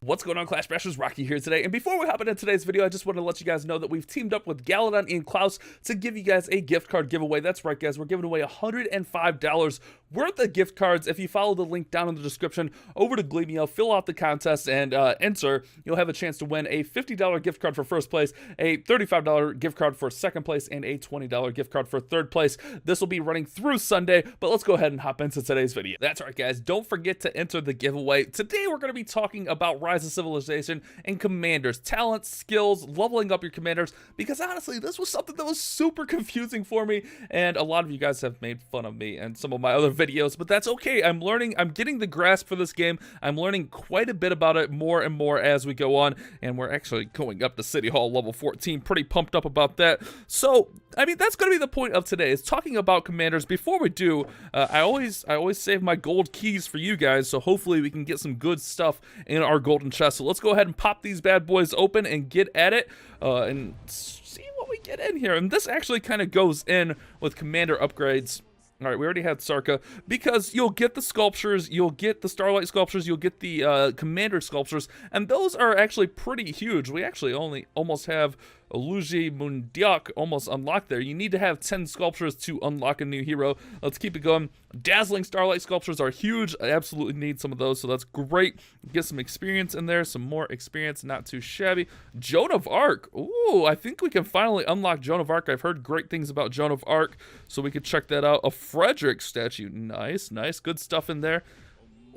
What's going on, Clash Bashers? Rocky here today, and before we hop into today's video, I just want to let you guys know that we've teamed up with Galadon and Klaus to give you guys a gift card giveaway. That's right, guys, we're giving away $105 worth of gift cards. If you follow the link down in the description over to Gleamio, fill out the contest and enter, you'll have a chance to win a $50 gift card for first place, a $35 gift card for second place, and a $20 gift card for third place. This will be running through Sunday, but let's go ahead and hop into today's video. That's right, guys, don't forget to enter the giveaway. Today we're going to be talking about Rise of Civilization and commanders, talents, skills, leveling up your commanders, because honestly this was something that was super confusing for me, and a lot of you guys have made fun of me and some of my other videos, but that's okay. I'm learning, I'm getting the grasp for this game. I'm learning quite a bit about it more and more as we go on, and we're actually going up to City Hall level 14. Pretty pumped up about that. So I mean, that's going to be the point of today, is talking about commanders. Before we do, I always save my gold keys for you guys, so hopefully we can get some good stuff in our golden chest. So let's go ahead and pop these bad boys open and get at it and see what we get in here. And this actually kind of goes in with commander upgrades. All right, we already had Sarka, because you'll get the sculptures, you'll get the Starlight sculptures, you'll get the commander sculptures, and those are actually pretty huge. We actually only almost have Luigi Mundiak almost unlocked there. You need to have 10 sculptures to unlock a new hero. Let's keep it going. Dazzling Starlight sculptures are huge. I absolutely need some of those, so that's great. Get some experience in there, some more experience, not too shabby. Joan of Arc. Ooh, I think we can finally unlock Joan of Arc. I've heard great things about Joan of Arc, so we could check that out. A Frederick statue. Nice, nice. Good stuff in there.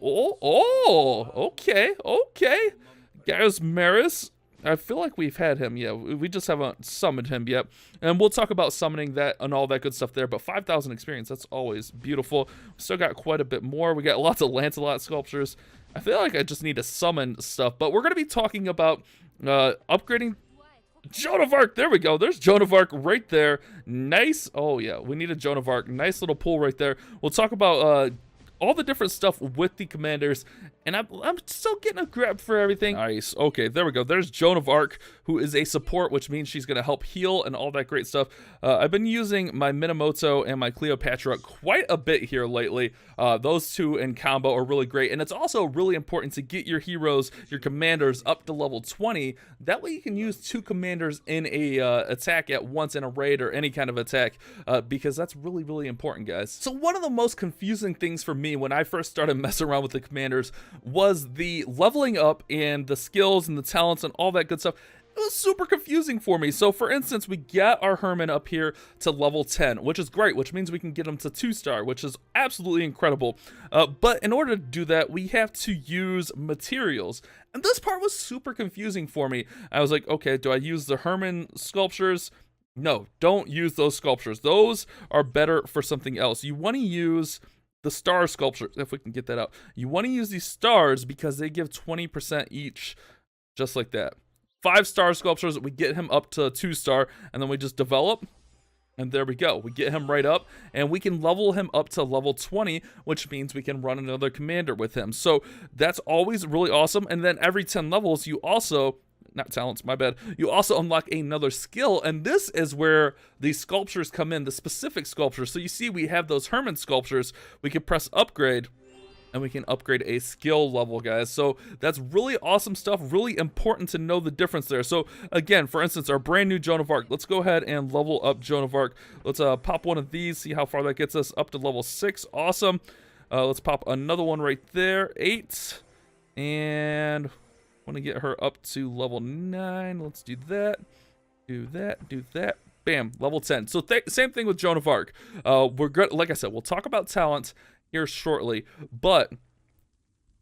Okay. Gaius Maris. I feel like we've had him, yeah. We just haven't summoned him yet. And we'll talk about summoning that and all that good stuff there. But 5,000 experience, that's always beautiful. We still got quite a bit more. We got lots of Lancelot sculptures. I feel like I just need to summon stuff. But we're going to be talking about upgrading Joan of Arc. There we go. There's Joan of Arc right there. Nice. Oh, yeah. We need a Joan of Arc. Nice little pull right there. We'll talk about all the different stuff with the commanders, and I'm still getting a grab for everything. Nice. Okay, there we go. There's Joan of Arc, who is a support, which means she's going to help heal and all that great stuff. I've been using my Minamoto and my Cleopatra quite a bit here lately. Those two in combo are really great, and it's also really important to get your heroes, your commanders, up to level 20. That way you can use two commanders in a attack at once, in a raid or any kind of attack, because that's really, really important, guys. So one of the most confusing things for me when I first started messing around with the commanders was the leveling up and the skills and the talents and all that good stuff. It was super confusing for me. So for instance, we got our Herman up here to level 10, which is great, which means we can get him to 2-star, which is absolutely incredible. But in order to do that, we have to use materials. And this part was super confusing for me. I was like, okay, do I use the Herman sculptures? No, don't use those sculptures. Those are better for something else. You want to use the star sculptures, if we can get that out. You want to use these stars because they give 20% each, just like that. 5-star sculptures, we get him up to 2-star, and then we just develop, and there we go. We get him right up, and we can level him up to level 20, which means we can run another commander with him. So that's always really awesome. And then every 10 levels, you also, not talents, my bad, you also unlock another skill, and this is where the sculptures come in, the specific sculptures. So you see we have those Herman sculptures. We can press upgrade, and we can upgrade a skill level, guys. So that's really awesome stuff, really important to know the difference there. So again, for instance, our brand new Joan of Arc, let's go ahead and level up Joan of Arc. Let's pop one of these, see how far that gets us, up to level 6. Awesome. Let's pop another one right there, 8, and want to get her up to level 9. Let's do that, do that. Bam, level 10. So same thing with Joan of Arc. We're good. Like I said, we'll talk about talent here shortly, but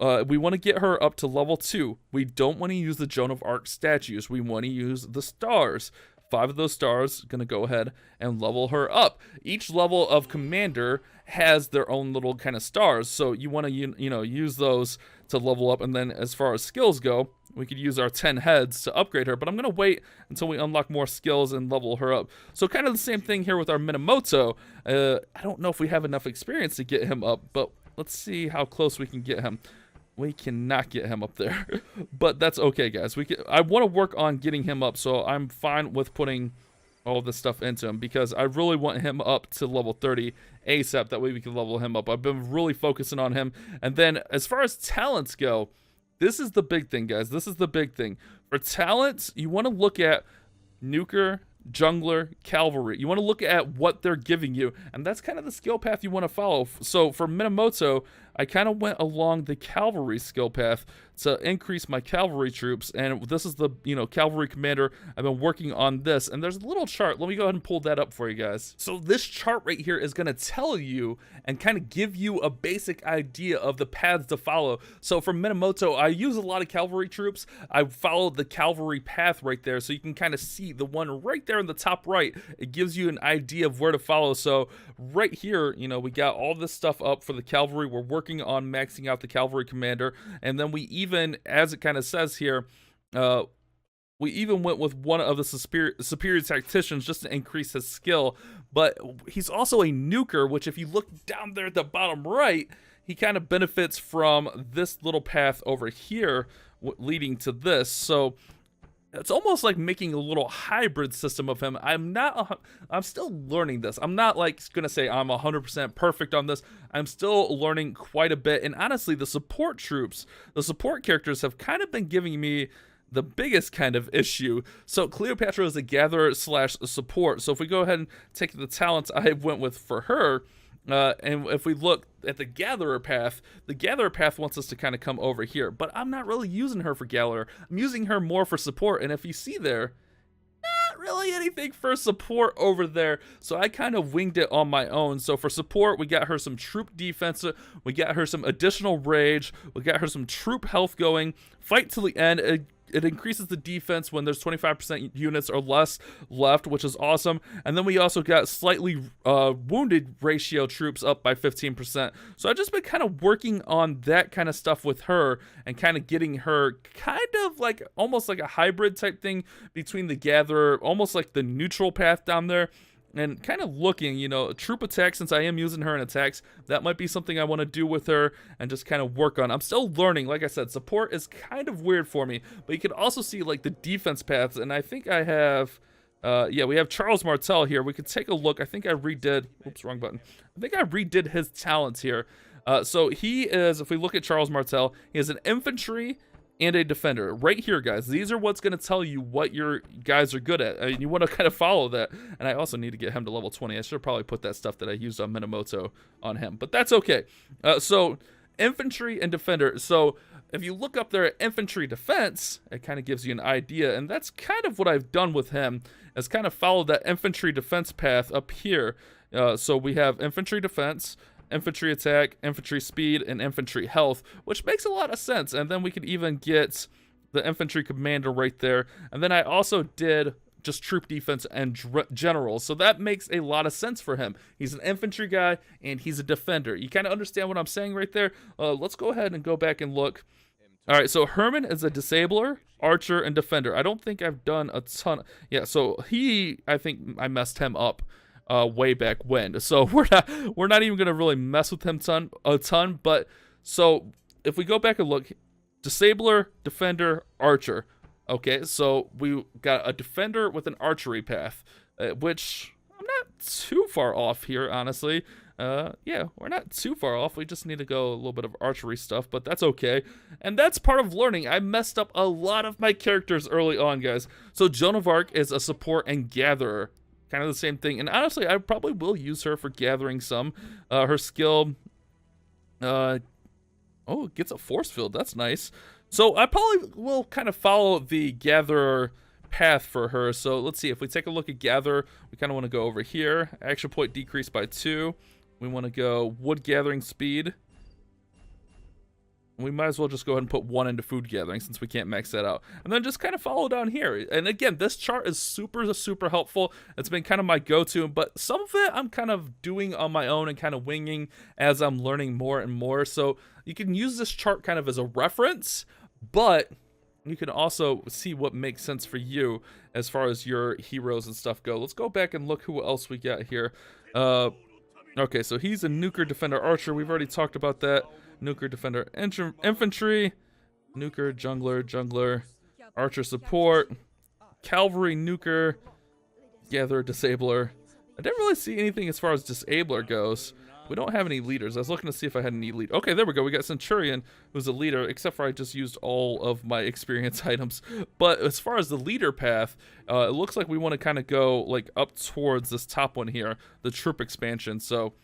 we want to get her up to level 2. We don't want to use the Joan of Arc statues. We want to use the stars. 5 of those stars, gonna go ahead and level her up. Each level of commander has their own little kind of stars, so you want to use those to level up. And then as far as skills go, we could use our 10 heads to upgrade her, but I'm gonna wait until we unlock more skills and level her up. So kind of the same thing here with our Minamoto. I don't know if we have enough experience to get him up, but let's see how close we can get him. We cannot get him up there, but that's okay, guys. I want to work on getting him up, so I'm fine with putting all this stuff into him, because I really want him up to level 30 ASAP. That way we can level him up. I've been really focusing on him. And then as far as talents go, this is the big thing, guys. This is the big thing. For talents, you want to look at nuker, jungler, cavalry. You want to look at what they're giving you, and that's kind of the skill path you want to follow. So for Minamoto, I kind of went along the cavalry skill path to increase my cavalry troops, and this is the, cavalry commander. I've been working on this, and there's a little chart. Let me go ahead and pull that up for you guys. So this chart right here is going to tell you and kind of give you a basic idea of the paths to follow. So for Minamoto, I use a lot of cavalry troops. I follow the cavalry path right there, so you can kind of see the one right there in the top right. It gives you an idea of where to follow. So right here, we got all this stuff up for the cavalry. We're working on maxing out the cavalry commander, and then we even, as it kind of says here, we even went with one of the superior tacticians just to increase his skill. But he's also a nuker, which if you look down there at the bottom right, he kind of benefits from this little path over here leading to this. So it's almost like making a little hybrid system of him. I'm still learning this. I'm not like gonna say I'm 100% perfect on this. I'm still learning quite a bit. And honestly, the support troops, the support characters have kind of been giving me the biggest kind of issue. So Cleopatra is a gatherer slash support. So if we go ahead and take the talents I went with for her, and if we look at the gatherer path wants us to kind of come over here, but I'm not really using her for gatherer. I'm using her more for support, and if you see there, not really anything for support over there, so I kind of winged it on my own. So for support, we got her some troop defense, we got her some additional rage, we got her some troop health going, fight till the end. It increases the defense when there's 25% units or less left, which is awesome. And then we also got slightly wounded ratio troops up by 15%. So I've just been kind of working on that kind of stuff with her and kind of getting her kind of like almost like a hybrid type thing between the gatherer, almost like the neutral path down there. And kind of looking, troop attack, since I am using her in attacks, that might be something I want to do with her and just kind of work on. I'm still learning. Like I said, support is kind of weird for me, but you can also see like the defense paths, and I think I have, we have Charles Martel here. We could take a look. I think I redid, oops, wrong button. I think I redid his talents here. So he is, if we look at Charles Martel, he is an infantry and a defender right here, guys. These are what's going to tell you what your guys are good at, and you want to kind of follow that. And I also need to get him to level 20. I should probably put that stuff that I used on Minamoto on him, but that's okay. So infantry and defender. So if you look up there at infantry defense, it kind of gives you an idea, and that's kind of what I've done with him, is kind of follow that infantry defense path up here. So we have infantry defense, infantry attack, infantry speed, and infantry health, which makes a lot of sense. And then we could even get the infantry commander right there. And then I also did just troop defense and general, so that makes a lot of sense for him. He's an infantry guy and he's a defender. You kind of understand what I'm saying right there? Let's go ahead and go back and look. All right, so Herman is a disabler, archer, and defender. I don't think I've done a ton. Yeah, so I think I messed him up way back when. So we're not even gonna really mess with him a ton. But so if we go back and look, disabler, defender, archer. Okay, so we got a defender with an archery path, which I'm not too far off here, honestly. Yeah, we're not too far off. We just need to go a little bit of archery stuff, but that's okay. And that's part of learning. I messed up a lot of my characters early on, guys. So Joan of Arc is a support and gatherer. Kind of the same thing. And honestly, I probably will use her for gathering some. Her skill, oh, it gets a force field. That's nice. So I probably will kind of follow the gatherer path for her. So let's see, if we take a look at gather, we kind of want to go over here. Action point decreased by 2. We want to go wood gathering speed. We might as well just go ahead and put 1 into food gathering since we can't max that out. And then just kind of follow down here. And again, this chart is super, super helpful. It's been kind of my go-to, but some of it I'm kind of doing on my own and kind of winging as I'm learning more and more. So you can use this chart kind of as a reference, but you can also see what makes sense for you as far as your heroes and stuff go. Let's go back and look who else we got here. Okay, so he's a nuker, defender, archer. We've already talked about that. Nuker, defender, infantry, nuker, jungler, archer, support, cavalry, nuker, gatherer, disabler. I didn't really see anything as far as disabler goes. We don't have any leaders. I was looking to see if I had any lead. Okay, there we go. We got Centurion, who's a leader, except for I just used all of my experience items. But as far as the leader path, it looks like we want to kind of go like up towards this top one here, the troop expansion. So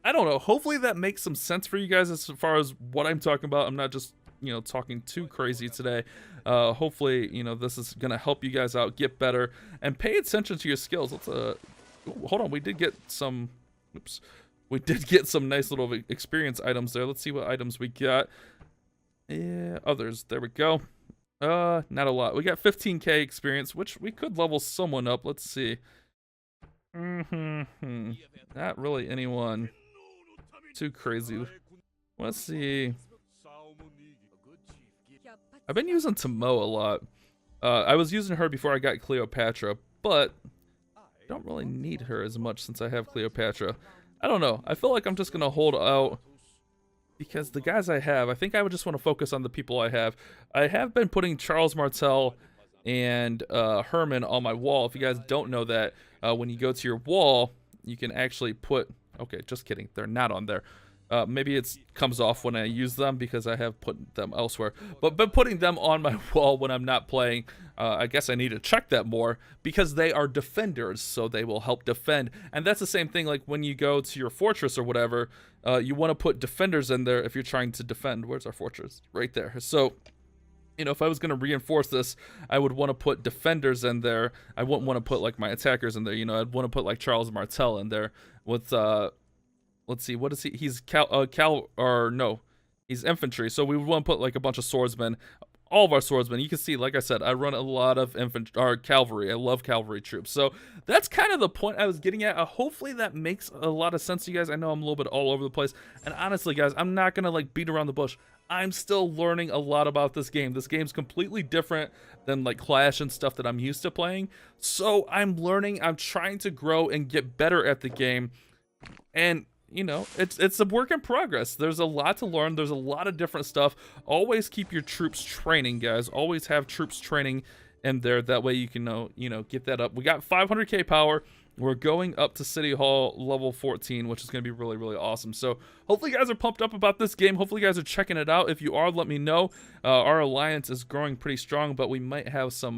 I don't know. Hopefully that makes some sense for you guys as far as what I'm talking about. I'm not just, you know, talking too crazy today. Hopefully, you know, this is going to help you guys out, get better, and pay attention to your skills. Let's, hold on. We did get some, oops. We did get some nice little experience items there. Let's see what items we got. Yeah, others. There we go. Not a lot. We got 15k experience, which we could level someone up. Let's see. Not really anyone too crazy. Let's see. I've been using Tomo a lot. I was using her before I got Cleopatra, but I don't really need her as much since I have Cleopatra. I don't know. I feel like I'm just going to hold out because the guys I have, I think I would just want to focus on the people I have. I have been putting Charles Martel and Herman on my wall. If you guys don't know that, when you go to your wall, you can actually put... Okay, just kidding. They're not on there. Maybe it comes off when I use them because I have put them elsewhere. But putting them on my wall when I'm not playing, I guess I need to check that more because they are defenders, so they will help defend. And that's the same thing like when you go to your fortress or whatever, you want to put defenders in there if you're trying to defend. Where's our fortress? Right there. So, you know, if I was going to reinforce this, I would want to put defenders in there. I wouldn't want to put like my attackers in there. You know, I'd want to put like Charles Martel in there with... let's see, what is he? He's he's infantry. So we would want to put like a bunch of swordsmen, all of our swordsmen. You can see, like I said, I run a lot of cavalry. I love cavalry troops. So that's kind of the point I was getting at. Hopefully that makes a lot of sense to you guys. I know I'm a little bit all over the place. And honestly, guys, I'm not going to like beat around the bush. I'm still learning a lot about this game. This game's completely different than like Clash and stuff that I'm used to playing. So I'm learning. I'm trying to grow and get better at the game. And you know, it's a work in progress. There's a lot to learn. There's a lot of different stuff. Always keep your troops training, guys. Always have troops training in there. That way you can, you know, get that up. We got 500k power. We're going up to City Hall level 14, which is going to be really, really awesome. So hopefully you guys are pumped up about this game. Hopefully you guys are checking it out. If you are, let me know. Our alliance is growing pretty strong, but we might have some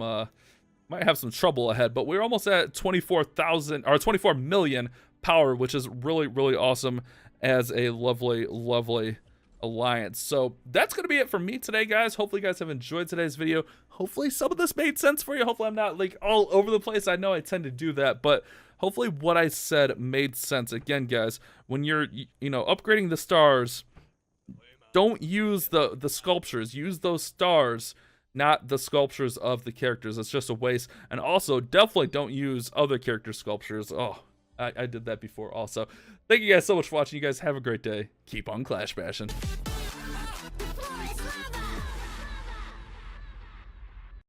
trouble ahead. But we're almost at 24,000 or 24 million power, which is really, really awesome as a lovely, lovely alliance. So that's going to be it for me today, guys. Hopefully you guys have enjoyed today's video. Hopefully some of this made sense for you. Hopefully I'm not like all over the place. I know I tend to do that, but hopefully what I said made sense. Again, guys, when you're, you know, upgrading the stars, don't use the sculptures. Use those stars, not the sculptures of the characters. It's just a waste. And also, definitely don't use other character sculptures. Oh, I did that before also. Thank you guys so much for watching. You guys have a great day. Keep on Clash bashing.